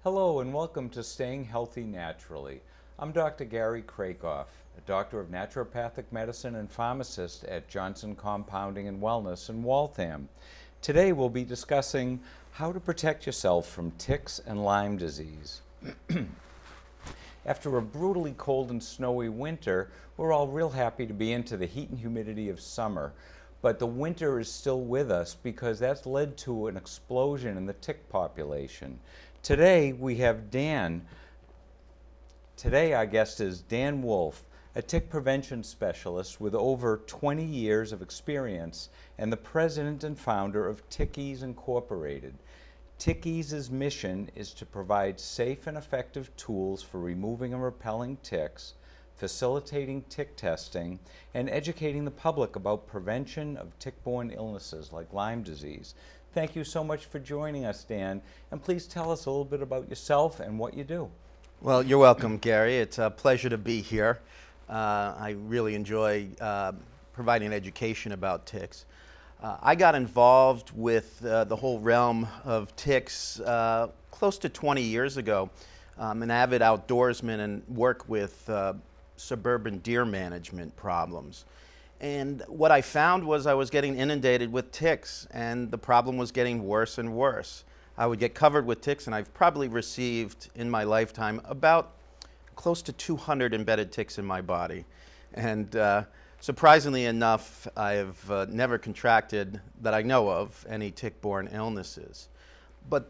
Hello and welcome to Staying Healthy Naturally. I'm Dr. Gary Kracoff, a doctor of naturopathic medicine and pharmacist at Johnson Compounding and Wellness in Waltham. Today we'll be discussing how to protect yourself from ticks and Lyme disease. After a brutally cold and snowy winter, we're all real happy to be into the heat and humidity of summer. But the winter is still with us because that's led to an explosion in the tick population. Today we have Dan. Today our guest is Dan Wolff, a tick prevention specialist with over 20 years of experience and the president and founder of TICKS Incorporated. TICKS' mission is to provide safe and effective tools for removing and repelling ticks, facilitating tick testing, and educating the public about prevention of tick-borne illnesses like Lyme disease. Thank you so much for joining us, Dan, and please tell us a little bit about yourself and what you do. Well, you're welcome, Gary. It's a pleasure to be here. I really enjoy providing education about ticks. I got involved with the whole realm of ticks close to 20 years ago. I'm an avid outdoorsman and work with suburban deer management problems. And what I found was I was getting inundated with ticks, and the problem was getting worse and worse. I would get covered with ticks, and I've probably received in my lifetime about close to 200 embedded ticks in my body. And surprisingly enough, I've never contracted, that I know of, any tick-borne illnesses. But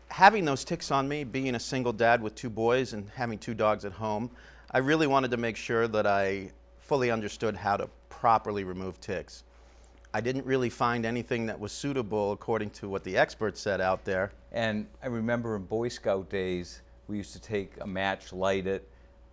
having those ticks on me, being a single dad with two boys and having two dogs at home, I really wanted to make sure that I fully understood how to properly remove ticks. I didn't really find anything that was suitable according to what the experts said out there. And I remember in Boy Scout days, we used to take a match, light it,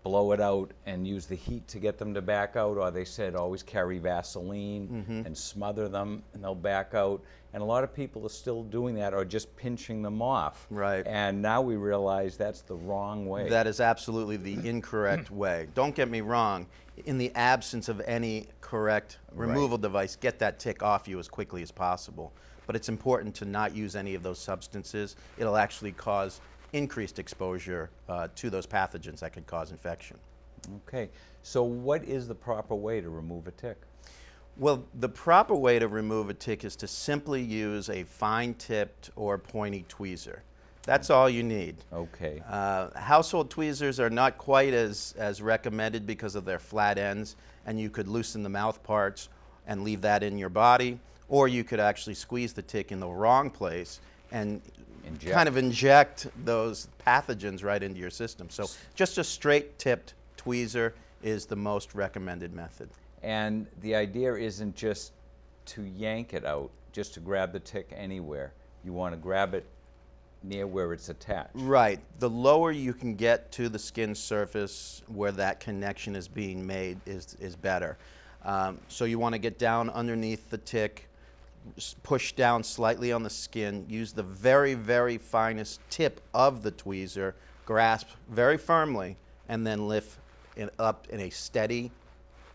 blow it out, and use the heat to get them to back out, or they said always carry Vaseline and smother them and they'll back out. And a lot of people are still doing that or just pinching them off. Right. And now we realize that's the wrong way. That is absolutely the incorrect way. Don't get me wrong. In the absence of any correct removal device, get that tick off you as quickly as possible. But it's important to not use any of those substances. It'll actually cause increased exposure to those pathogens that could cause infection. Okay, so what is the proper way to remove a tick? Well, the proper way to remove a tick is to simply use a fine-tipped or pointy tweezer. That's all you need. Okay. Household tweezers are not quite as recommended because of their flat ends, and you could loosen the mouth parts and leave that in your body, or you could actually squeeze the tick in the wrong place and kind of inject those pathogens right into your system. So just a straight-tipped tweezer is the most recommended method. And the idea isn't just to yank it out, just to grab the tick anywhere. You want to grab it near where it's attached. Right. The lower you can get to the skin surface where that connection is being made is better. So you want to get down underneath the tick, push down slightly on the skin, use the very, very finest tip of the tweezer, grasp very firmly, and then lift it up in a steady,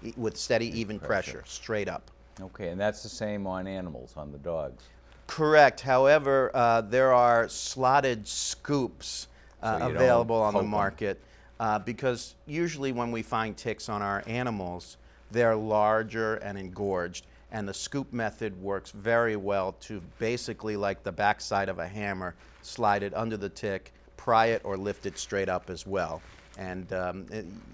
even pressure, straight up. Okay, and that's the same on animals, on the dogs. Correct. However, there are slotted scoops available on the market because usually when we find ticks on our animals, they're larger and engorged. And the scoop method works very well to basically, like the backside of a hammer, slide it under the tick, pry it, or lift it straight up as well. And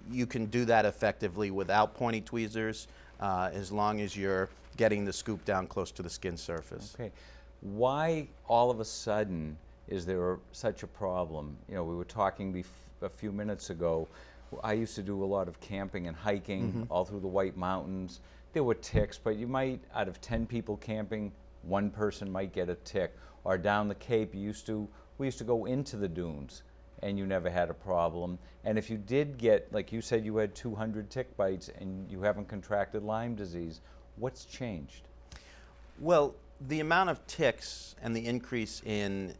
you can do that effectively without pointy tweezers as long as you're getting the scoop down close to the skin surface. Okay. Why all of a sudden is there such a problem? You know, we were talking a few minutes ago. I used to do a lot of camping and hiking all through the White Mountains. There were ticks, but you might, out of 10 people camping, one person might get a tick. Or down the Cape, we used to go into the dunes, and you never had a problem. And if you did get, like you said, you had 200 tick bites and you haven't contracted Lyme disease, what's changed? Well, the amount of ticks and the increase in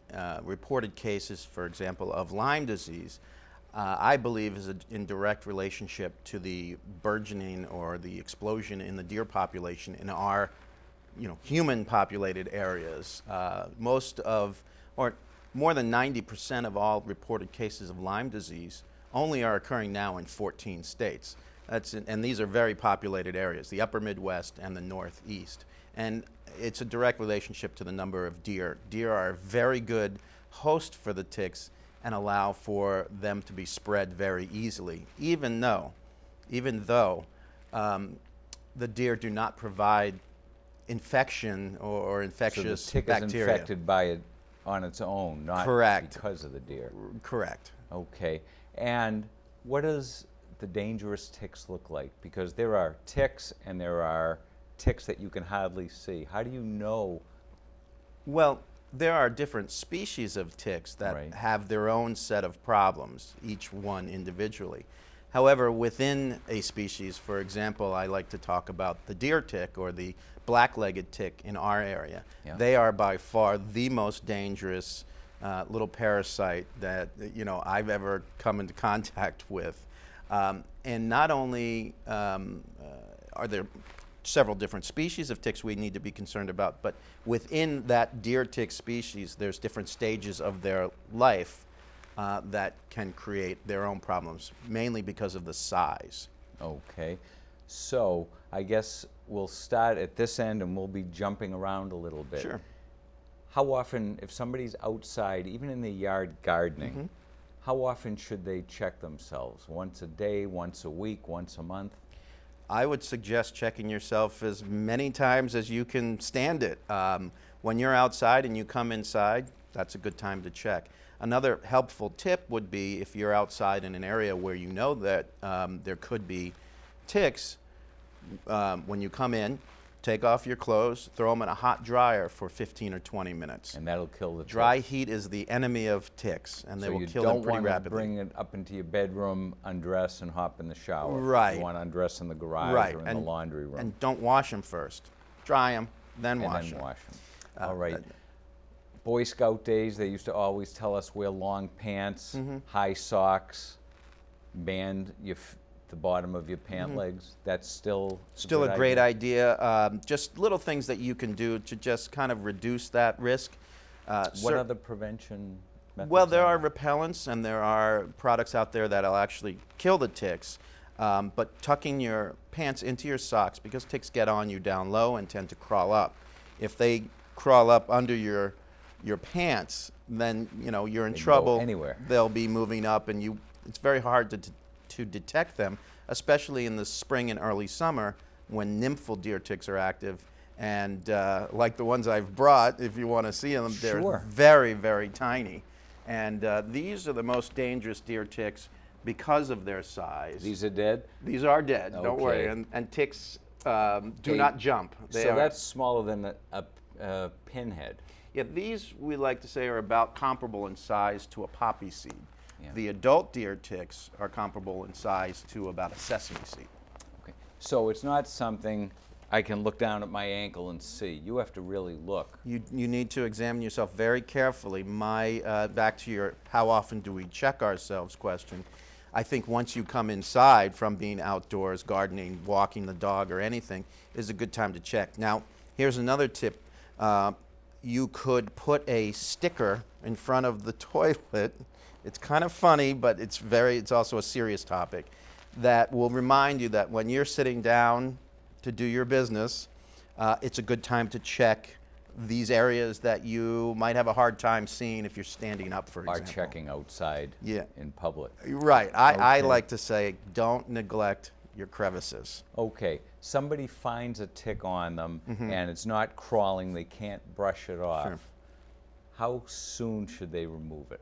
reported cases, for example, of Lyme disease, I believe is in direct relationship to the burgeoning or the explosion in the deer population in our human populated areas. more than 90% of all reported cases of Lyme disease only are occurring now in 14 states. And these are very populated areas, the upper Midwest and the Northeast. And it's a direct relationship to the number of deer. Deer are a very good host for the ticks and allow for them to be spread very easily, even though the deer do not provide infection or infectious So the tick bacteria. is infected by it on its own, not Correct. because of the deer. Correct. Okay. And what does the dangerous ticks look like? Because there are ticks and there are ticks that you can hardly see. How do you know? Well, there are different species of ticks that Right. have their own set of problems, each one individually. However, within a species, for example, I like to talk about the deer tick or the black-legged tick in our area. Yeah. They are by far the most dangerous little parasite that I've ever come into contact with. And not only are there several different species of ticks we need to be concerned about, but within that deer tick species, there's different stages of their life that can create their own problems, mainly because of the size. Okay. So I guess we'll start at this end and we'll be jumping around a little bit. Sure. How often, if somebody's outside, even in the yard gardening, how often should they check themselves? Once a day, once a week, once a month? I would suggest checking yourself as many times as you can stand it. When you're outside and you come inside, that's a good time to check. Another helpful tip would be if you're outside in an area where you know that there could be ticks, when you come in, take off your clothes, throw them in a hot dryer for 15 or 20 minutes. And that'll kill the Dry ticks. heat is the enemy of ticks, and they So will you kill them don't pretty want to rapidly. bring it up into your bedroom, undress, and hop in the shower. Right. You want to undress in the garage Right, or in the laundry room. and don't wash them first. Dry them, then and wash then them. wash them. All right. that- Boy Scout days, they used to always tell us wear long pants, high socks, band the bottom of your pant legs. That's still Still a good great idea? idea. Just little things that you can do to just kind of reduce that risk. What other prevention methods? Well, there are repellents and there are products out there that'll actually kill the ticks. But tucking your pants into your socks, because ticks get on you down low and tend to crawl up. If they crawl up under your pants, then you're in They can go trouble. anywhere. They'll be moving up, and it's very hard to detect them, especially in the spring and early summer when nymphal deer ticks are active. And like the ones I've brought, if you want to see them, they're Sure. very, very tiny. And these are the most dangerous deer ticks because of their size. These are dead? These are dead, don't worry. Okay. And ticks do not jump. They So are- that's smaller than a pinhead. Yeah, these we like to say are about comparable in size to a poppy seed. Yeah. The adult deer ticks are comparable in size to about a sesame seed. Okay. So it's not something I can look down at my ankle and see. You have to really look. You need to examine yourself very carefully. Back to your how often do we check ourselves question, I think once you come inside from being outdoors, gardening, walking the dog or anything, is a good time to check. Now, here's another tip. You could put a sticker in front of the toilet. It's kind of funny, but it's also a serious topic that will remind you that when you're sitting down to do your business, it's a good time to check these areas that you might have a hard time seeing if you're standing up, for Are example. checking outside Yeah. in public. Right. I Okay. like to say, don't neglect your crevices. Okay, somebody finds a tick on them and it's not crawling, they can't brush it off. Sure. How soon should they remove it?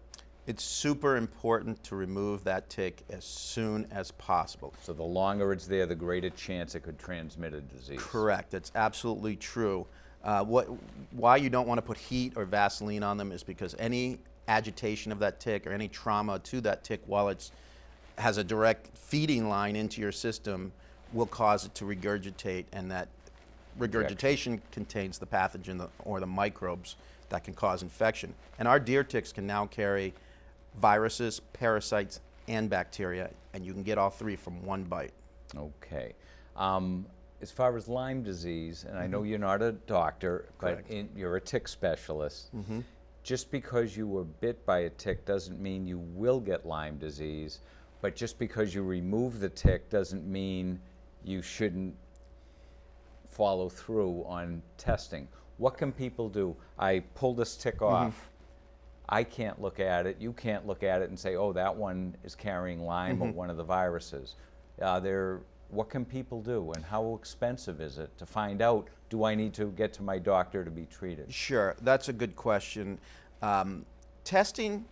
It's super important to remove that tick as soon as possible. So the longer it's there, the greater chance it could transmit a disease. Correct. It's absolutely true. Why you don't want to put heat or Vaseline on them is because any agitation of that tick or any trauma to that tick while it has a direct feeding line into your system will cause it to regurgitate, and that regurgitation contains the pathogen or the microbes that can cause infection. And our deer ticks can now carry viruses, parasites, and bacteria, and you can get all three from one bite. Okay. As far as Lyme disease, and I know you're not a doctor, but Correct. you're a tick specialist, just because you were bit by a tick doesn't mean you will get Lyme disease, but just because you remove the tick doesn't mean you shouldn't follow through on testing. What can people do? I pull this tick off. I can't look at it. You can't look at it and say, oh, that one is carrying Lyme or one of the viruses. What can people do, and how expensive is it to find out, do I need to get to my doctor to be treated? Sure, that's a good question. Testing,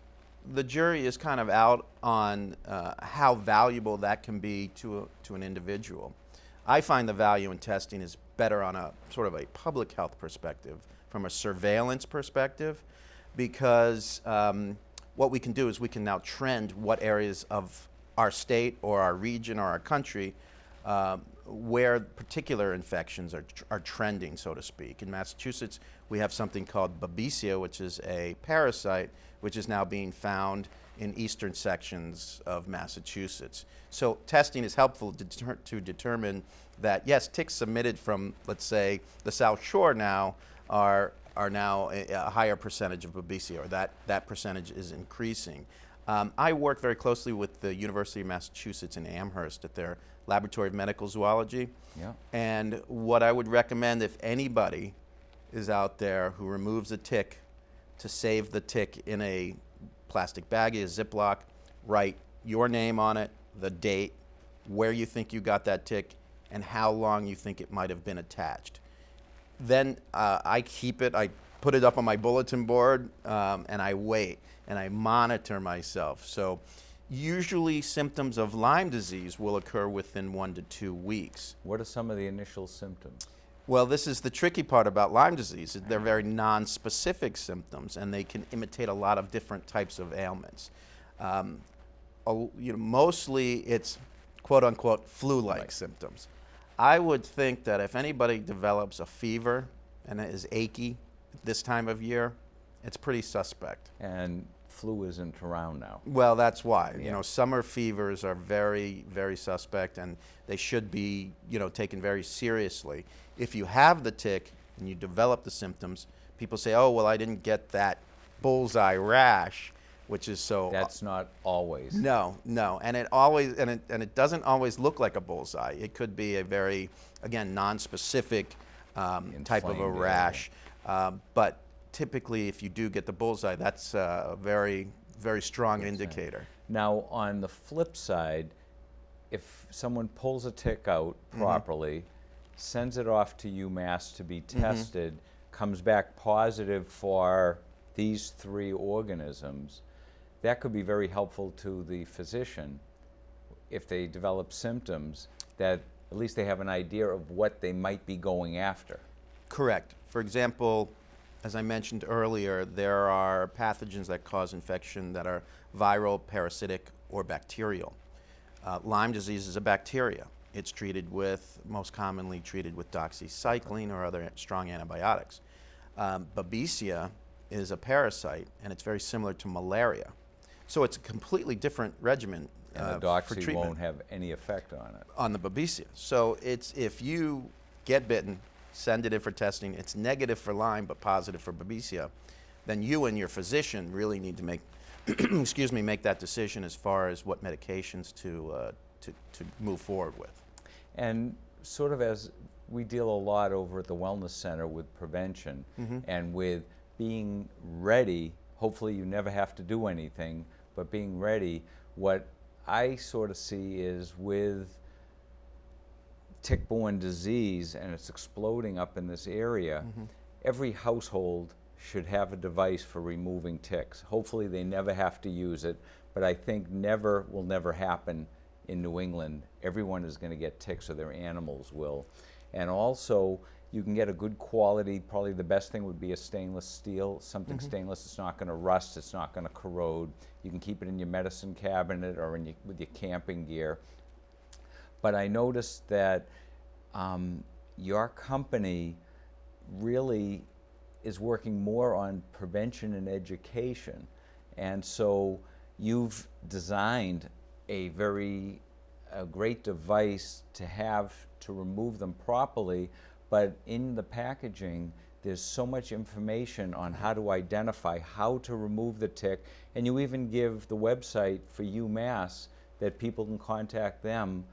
the jury is kind of out on how valuable that can be to an individual. I find the value in testing is better on a sort of a public health perspective, from a surveillance perspective, because what we can do is we can now trend what areas of our state or our region or our country where particular infections are trending, so to speak. In Massachusetts, we have something called Babesia, which is a parasite which is now being found in eastern sections of Massachusetts. So testing is helpful to determine that, yes, ticks submitted from, let's say, the South Shore now are now a higher percentage of Babesia, or that percentage is increasing. I work very closely with the University of Massachusetts in Amherst at their Laboratory of Medical Zoology. Yeah. And what I would recommend, if anybody is out there who removes a tick, to save the tick in a plastic baggie, a Ziploc, write your name on it, the date, where you think you got that tick, and how long you think it might have been attached. Then I keep it, I put it up on my bulletin board, and I wait, and I monitor myself. So usually symptoms of Lyme disease will occur within 1 to 2 weeks. What are some of the initial symptoms? Well, this is the tricky part about Lyme disease. They're very non-specific symptoms, and they can imitate a lot of different types of ailments. Mostly it's quote-unquote flu-like symptoms. I would think that if anybody develops a fever and is achy this time of year, it's pretty suspect. And flu isn't around now. Well, that's why. Yeah. Summer fevers are very, very suspect, and they should be, taken very seriously. If you have the tick and you develop the symptoms, people say, oh, well, I didn't get that bullseye rash, which is so... That's not always. No, and it doesn't always look like a bullseye. It could be a very, again, non-specific type of a Inflamed rash. But typically, if you do get the bullseye, that's a very, very strong indicator. Now, on the flip side, if someone pulls a tick out properly, sends it off to UMass to be tested, comes back positive for these 3 organisms, that could be very helpful to the physician if they develop symptoms, that at least they have an idea of what they might be going after. Correct. For example, as I mentioned earlier, there are pathogens that cause infection that are viral, parasitic, or bacterial. Lyme disease is a bacteria. It's most commonly treated with doxycycline or other strong antibiotics. Babesia is a parasite, and it's very similar to malaria. So it's a completely different regimen And the for doxy treatment won't have any effect on it. on the Babesia. So if you get bitten, send it in for testing, it's negative for Lyme but positive for Babesia, then you and your physician really need to make make that decision as far as what medications to move forward with. And sort of as we deal a lot over at the Wellness Center with prevention and with being ready, hopefully you never have to do anything, but being ready, what I sort of see is with tick-borne disease, and it's exploding up in this area, every household should have a device for removing ticks. Hopefully they never have to use it, but I think never will never happen in New England. Everyone is going to get ticks, or their animals will. And also, you can get a good quality, probably the best thing would be a stainless steel, something stainless. It's not going to rust, it's not going to corrode. You can keep it in your medicine cabinet or with your camping gear. But I noticed that your company really is working more on prevention and education. And so you've designed a great device to have to remove them properly, but in the packaging there's so much information on how to identify, how to remove the tick, and you even give the website for UMass that people can contact them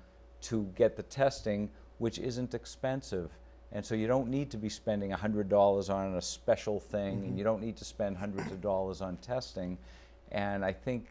to get the testing, which isn't expensive. And so you don't need to be spending $100 on a special thing, and you don't need to spend hundreds of dollars on testing. And I think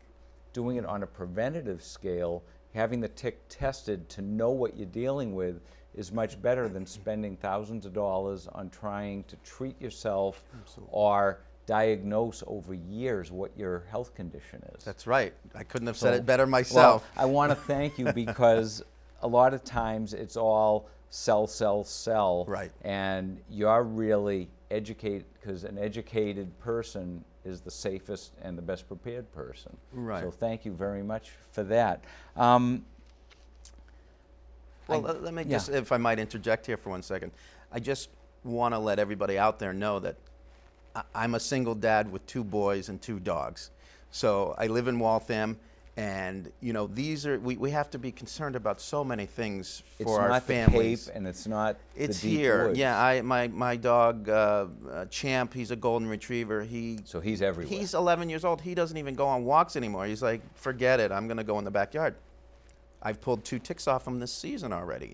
doing it on a preventative scale, having the tick tested to know what you're dealing with, is much better than spending thousands of dollars on trying to treat yourself or diagnose over years what your health condition is. That's right. I couldn't have said it better myself. Well, I want to thank you because a lot of times it's all sell, sell, sell. Right. And you're really educated, because an educated person is the safest and the best prepared person. Right. So thank you very much for that. Well, let me just, if I might interject here for 1 second. I just want to let everybody out there know that I'm a single dad with 2 boys and 2 dogs. So I live in Waltham, and you know, these are, we have to be concerned about so many things for our families. It's not the Cape, and it's not It's the deep here. woods. Yeah, my dog, Champ, he's a golden retriever. So he's everywhere. He's 11 years old. He doesn't even go on walks anymore. He's like, forget it, I'm going to go in the backyard. I've pulled 2 ticks off him this season already,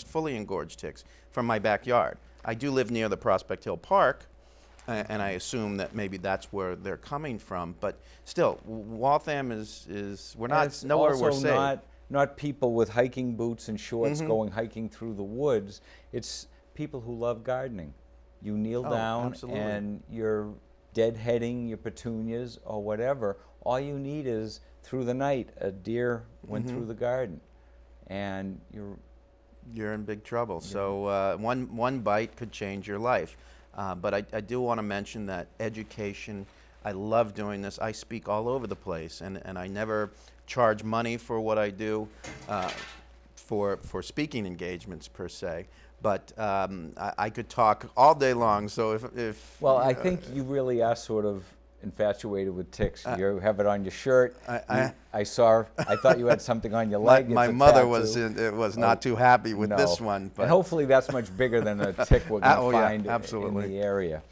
fully engorged ticks from my backyard. I do live near the Prospect Hill Park, and I assume that maybe that's where they're coming from. But still, Waltham is we're not nowhere we're safe. Also not people with hiking boots and shorts going hiking through the woods. It's people who love gardening. You kneel down absolutely. and you're deadheading your petunias or whatever. All you need is, through the night, a deer went through the garden, and you're in big trouble. So one bite could change your life. But I do want to mention that education, I love doing this. I speak all over the place, and I never charge money for what I do for speaking engagements per se. But I could talk all day long. So if well, I think you really are sort of infatuated with ticks. You have it on your shirt. I thought you had something on your leg. My mother was not too happy with this one. But and hopefully that's much bigger than a tick we're going to find absolutely. in the area.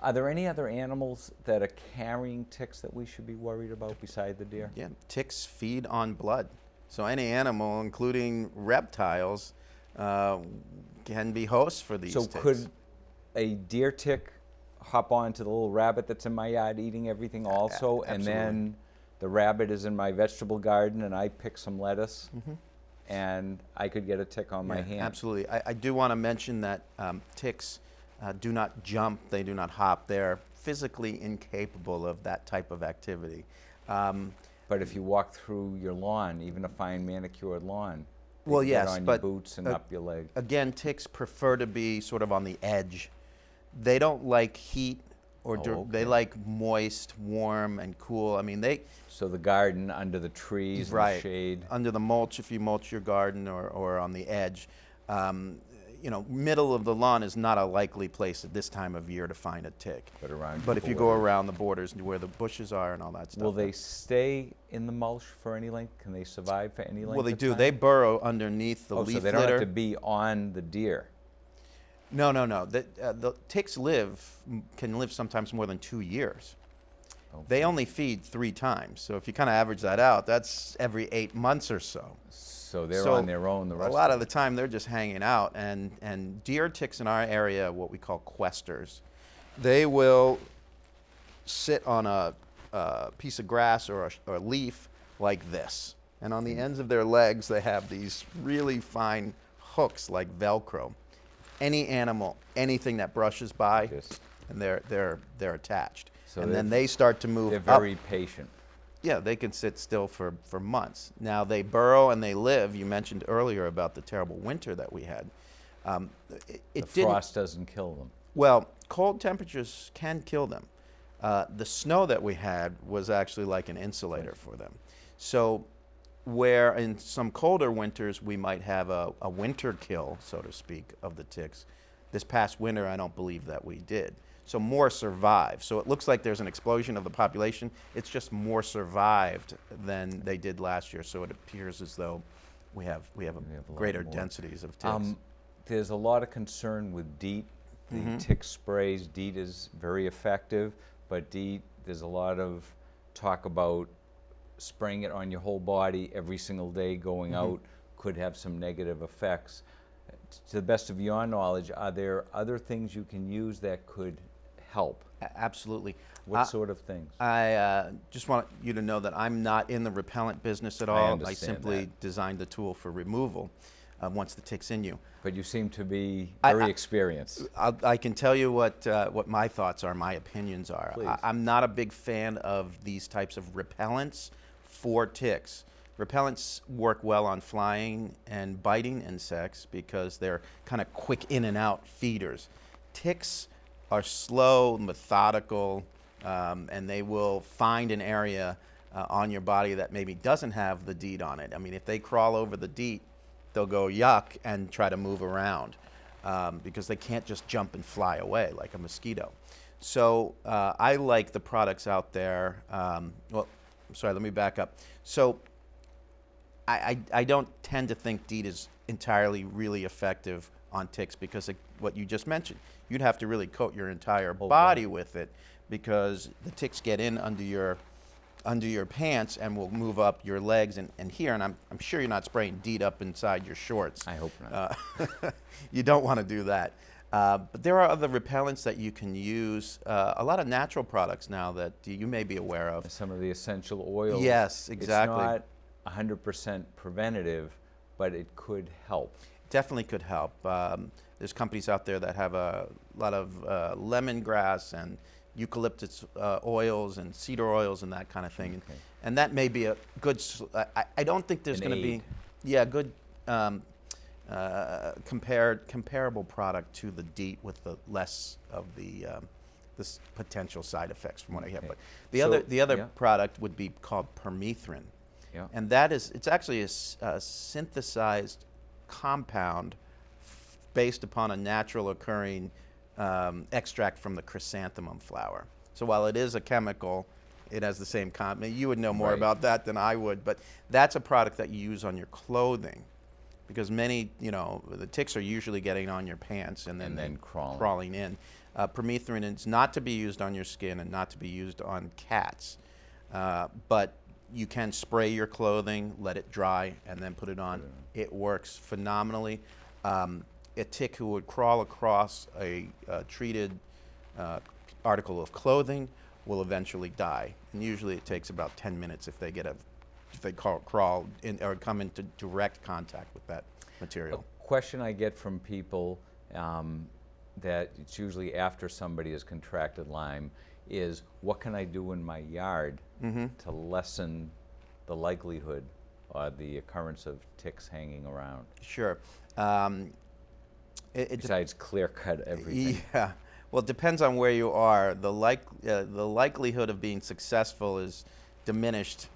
Are there any other animals that are carrying ticks that we should be worried about beside the deer? Yeah, ticks feed on blood. So any animal, including reptiles, can be hosts for these ticks. So could a deer tick hop onto the little rabbit that's in my yard eating everything also, and then the rabbit is in my vegetable garden and I pick some lettuce, and I could get a tick on my hand? Absolutely. I do want to mention that ticks do not jump, they do not hop. They're physically incapable of that type of activity. But if you walk through your lawn, even a fine manicured lawn, well, get yes, on but your boots and up your leg. Again, ticks prefer to be sort of on the edge. They don't like heat, or they like moist, warm, and cool. I mean, So the garden, under the trees, and the shade. Under the mulch, if you mulch your garden, or on the edge. You know, middle of the lawn is not a likely place at this time of year to find a tick. But if you go around the borders where the bushes are and all that stuff. Will they stay in the mulch for any length? Can they survive for any length Well, they of do. time? They burrow underneath the leaf litter. So they don't have to be on the deer. No. The ticks can live sometimes more than 2 years. Okay. They only feed 3 times. So if you kind of average that out, that's every 8 months or so. So they're on their own the rest of a lot of the time they're just hanging out. And deer ticks in our area, what we call questers, they will sit on a piece of grass or a leaf like this. And on the ends of their legs, they have these really fine hooks like Velcro. Any animal, anything that brushes by, and they're attached. So and then they start to move up. They're very patient. Yeah, they can sit still for months. Now they burrow and they live. You mentioned earlier about the terrible winter that we had. The frost doesn't kill them. Well, cold temperatures can kill them. The snow that we had was actually like an insulator for them. So where in some colder winters we might have a winter kill, so to speak, of the ticks, this past winter I don't believe that we did. So more survived. So it looks like there's an explosion of the population. It's just more survived than they did last year. So it appears as though we have greater densities of ticks. There's a lot of concern with DEET The tick sprays, DEET is very effective, but DEET, there's a lot of talk about spraying it on your whole body every single day going out could have some negative effects. To the best of your knowledge, are there other things you can use that could help? Absolutely. What sort of things? I just want you to know that I'm not in the repellent business at all. I understand simply that. designed the tool for removal once the tick's in you. But you seem to be very experienced. I can tell you what my thoughts are, my opinions are. Please. I'm not a big fan of these types of repellents for ticks. Repellents work well on flying and biting insects because they're kind of quick in and out feeders. Ticks are slow, methodical, and they will find an area on your body that maybe doesn't have the DEET on it. I mean, if they crawl over the DEET, they'll go yuck and try to move around because they can't just jump and fly away like a mosquito. So I like the products out there. Well, sorry, let me back up. So I don't tend to think DEET is entirely really effective on ticks because of what you just mentioned. You'd have to really coat your entire body with it because the ticks get in under your pants and will move up your legs and here. And I'm sure you're not spraying DEET up inside your shorts. I hope not. You don't want to do that. But there are other repellents that you can use. A lot of natural products now that you may be aware of. Some of the essential oils. Yes, exactly. It's not 100% preventative, but it could help. Definitely could help. There's companies out there that have a lot of lemongrass and eucalyptus oils and cedar oils and that kind of thing. Okay. And that may be a good, I don't think there's going to be, good comparable product to the DEET with the less of the this potential side effects from what I hear. But the other product would be called permethrin. Yeah. And that is, it's actually a synthesized compound based upon a natural occurring extract from the chrysanthemum flower. So while it is a chemical, it has the same compound. You would know more about that than I would, but that's a product that you use on your clothing because many, the ticks are usually getting on your pants and then crawling in. Permethrin is not to be used on your skin and not to be used on cats, but you can spray your clothing, let it dry, and then put it on. It works phenomenally. A tick who would crawl across a treated article of clothing will eventually die. And usually it takes about 10 minutes if they crawl in or come into direct contact with that material. A question I get from people that it's usually after somebody has contracted Lyme is, what can I do in my yard to lessen the likelihood or the occurrence of ticks hanging around? Sure. Besides clear cut everything. Yeah. Well, it depends on where you are. The likelihood of being successful is diminished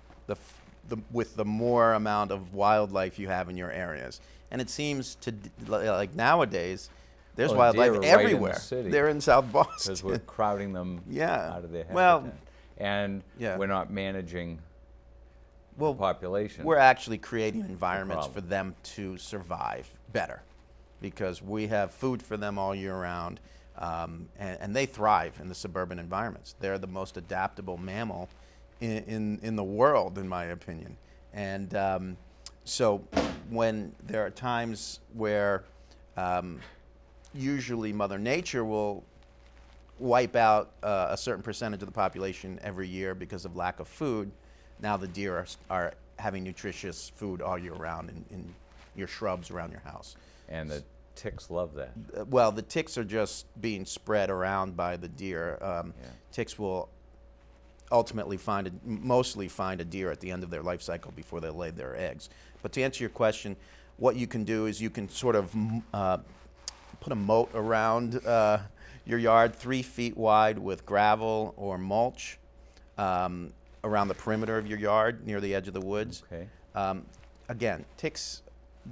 with the more amount of wildlife you have in your areas. And it seems to, like nowadays, there's wildlife everywhere. Right in the They're in South Boston. Because we're crowding them out of their habitat. Well, and we're not managing the population. We're actually creating environments for them to survive better because we have food for them all year round, and they thrive in the suburban environments. They're the most adaptable mammal in the world, in my opinion. And so when there are times where usually Mother Nature will wipe out a certain percentage of the population every year because of lack of food, now the deer are having nutritious food all year round in your shrubs around your house. And the ticks love that. Well, the ticks are just being spread around by the deer. Ticks will ultimately mostly find a deer at the end of their life cycle before they lay their eggs. But to answer your question, what you can do is you can sort of put a moat around your yard 3 feet wide with gravel or mulch around the perimeter of your yard near the edge of the woods. Okay. Again, ticks,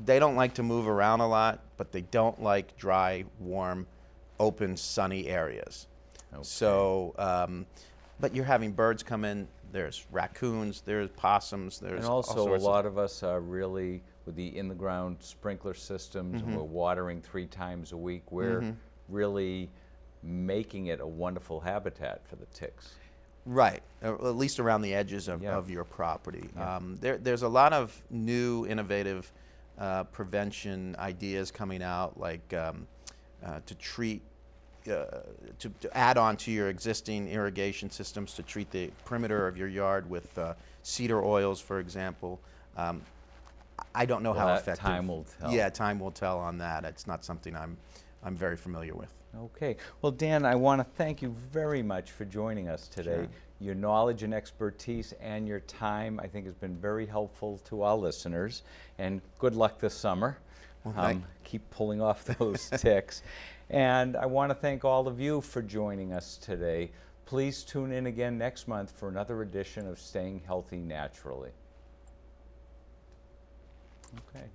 they don't like to move around a lot, but they don't like dry, warm, open, sunny areas. Okay. So, but you're having birds come in, there's raccoons, there's possums, there's and also a lot of us are really with the in-the-ground sprinkler systems, and we're watering 3 times a week. We're really making it a wonderful habitat for the ticks. Right, at least around the edges Yeah. of your property. Yeah. There's a lot of new innovative prevention ideas coming out, like to treat, to add on to your existing irrigation systems to treat the perimeter of your yard with cedar oils, for example. I don't know Well, how that effective. time will tell. Yeah, time will tell on that. It's not something I'm very familiar with. Okay. Well, Dan, I want to thank you very much for joining us today. Sure. Your knowledge and expertise and your time, I think, has been very helpful to our listeners. And good luck this summer. Well, Keep pulling off those ticks. And I want to thank all of you for joining us today. Please tune in again next month for another edition of Staying Healthy Naturally. Okay.